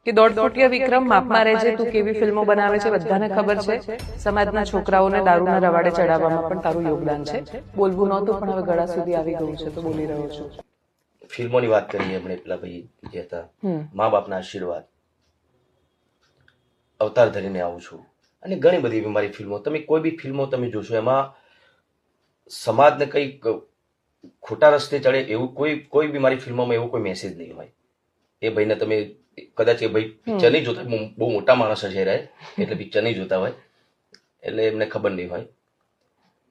કે 1.5 ફૂટિયા વિક્રમ માપમાં રહેજે, તું કેવી ફિલ્મો બનાવે છે બધાને ખબર છે. સમાજના છોકરાઓને દારૂના રવાડે ચડાવવામાં પણ તારું યોગદાન છે. બોલવું નહોતું પણ હવે ગળા સુધી આવી ગયું છે તો બોલી રહ્યો છું. ફિલ્મોની વાત કરીએ આપણે, પેલા ભાઈ જે હતા મા બાપના આશીર્વાદ, અવતાર ધરીને આવું છું, અને ઘણી બધી એવી મારી ફિલ્મો, તમે કોઈ બી ફિલ્મો તમે જોશો એમાં સમાજને કંઈક ખોટા રસ્તે ચડે એવું કોઈ બી મારી ફિલ્મોમાં એવો કોઈ મેસેજ નહીં હોય. એ ભાઈને તમે કદાચ એ ભાઈ પિક્ચર નહીં જોતા, બહુ મોટા માણસ છે રહે એટલે પિક્ચર નહીં જોતા હોય એટલે એમને ખબર નહીં હોય,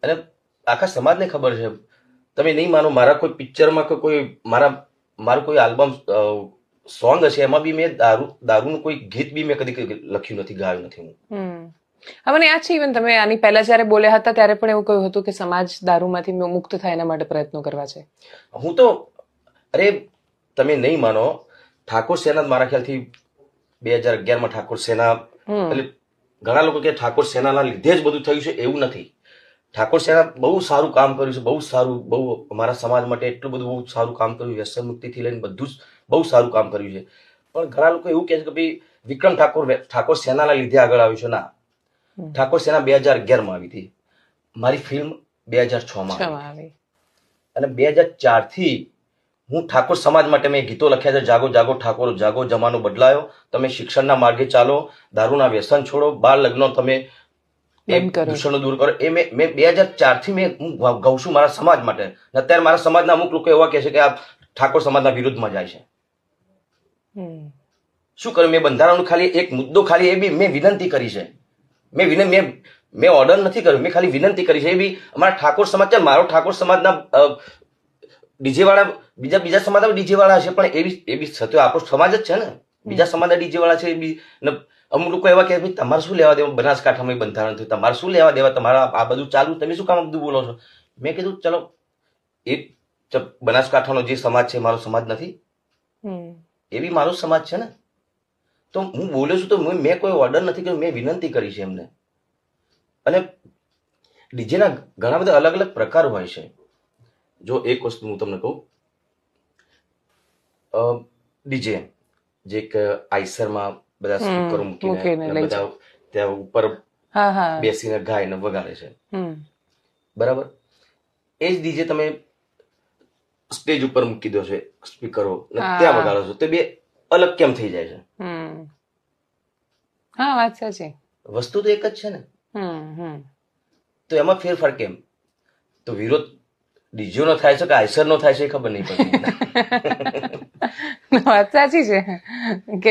અને આખા સમાજને ખબર છે. તમે નહીં માનો, મારા કોઈ પિક્ચરમાં કે કોઈ મારું કોઈ આલ્બમ સોંગ હશે એમાં બી મેં દારૂનું કોઈ ગીત બી મેં કદી લખ્યું નથી, ગાયું નથી હું. મને યાદ છે, ઇવન તમે આની પહેલા જયારે બોલ્યા હતા ત્યારે પણ એવું કહ્યું હતું કે સમાજ દારૂમાંથી મુક્ત થાય એના માટે પ્રયત્નો કરવા છે. હું તો અરે તમે નહીં માનો, ઠાકોર સેના મારા ખ્યાલથી 2011માં ઠાકોર સેના, એટલે ઘણા લોકો કે ઠાકોર સેનાના લીધે જ બધું થયું છે, એવું નથી. ઠાકોર સેના બહુ સારું કામ કર્યું છે, બહુ સારું, બહુ અમારા સમાજ માટે એટલું બધું બહુ સારું કામ કર્યું, વ્યસન મુક્તિથી લઈને બધું જ બહુ સારું કામ કર્યું છે. પણ ઘણા લોકો એવું કહે છે કે ભાઈ વિક્રમ ઠાકોર સેનાના લીધે આગળ આવ્યું છે. ના, ઠાકોર સેના 2011માં આવી હતી, મારી ફિલ્મ 2006માં આવી, અને 2004 થી હું ઠાકોર સમાજ માટે મેં ગીતો લખ્યા છે. જાગો જાગો ઠાકોર જાગો, જમાનો બદલાયો, તમે શિક્ષણના માર્ગે ચાલો, દારૂના વ્યસન છોડો, બાળ લગ્નો તમે દૂષણો દૂર કરો. એ મેં 2004 થી મેં હું ગાઉં છું મારા સમાજ માટે. અત્યારે મારા સમાજના અમુક લોકો એવા કહે છે કે આ ઠાકોર સમાજના વિરુદ્ધમાં જાય છે. શું કર્યું મેં? બંધારણનું ખાલી એક મુદ્દો, ખાલી એ બી મેં વિનંતી કરી છે. મેં ઓર્ડર નથી કર્યો, મેં ખાલી વિનંતી કરી છે. એ બી અમારા ઠાકોર સમાજ છે, મારો ઠાકોર સમાજના ડીજે વાળા, બીજા સમાજના ડીજે વાળા હશે, પણ એ બી સત્ય આપણો સમાજ જ છે ને. બીજા સમાજના ડીજે વાળા છે એ બી. અમુક લોકો એવા કે તમારે શું લેવા દેવા, બનાસકાંઠામાં બંધારણ થયું, તમારે શું લેવા દેવા, તમારા આ બધું ચાલુ, તમે શું કામ બધું બોલો છો? મેં કીધું ચલો, એ બનાસકાંઠાનો જે સમાજ છે મારો સમાજ નથી, એ બી મારો સમાજ છે ને. તો હું બોલ્યો છું તો મેં કોઈ ઓર્ડર નથી કર્યો, મેં વિનંતી કરી છે એમને. અને ડીજેના ઘણા બધા અલગ અલગ પ્રકાર હોય છે. જો એક વસ્તુ હું તમને કહું, ડીજે જે આઈસરમાં બધા સ્પીકરો મૂકીને બધા ત્યાં ઉપર બેસીને ગાય ને વગાડે છે, બરાબર. એ જ ડીજે તમે સ્ટેજ ઉપર મૂકી દો છો સ્પીકરો, ત્યાં વગાડો છો, તો બે અલગ કેમ થઈ જાય છે? હા, વાત સાચી. વસ્તુ તો એક જ છે ને. તો એમાં ફેરફાર કેમ? તો વિરોધ ડીજે નો થાય છે કે આઈસર નો થાય છે એ ખબર નહીં પડતી. વાત સાચી છે કે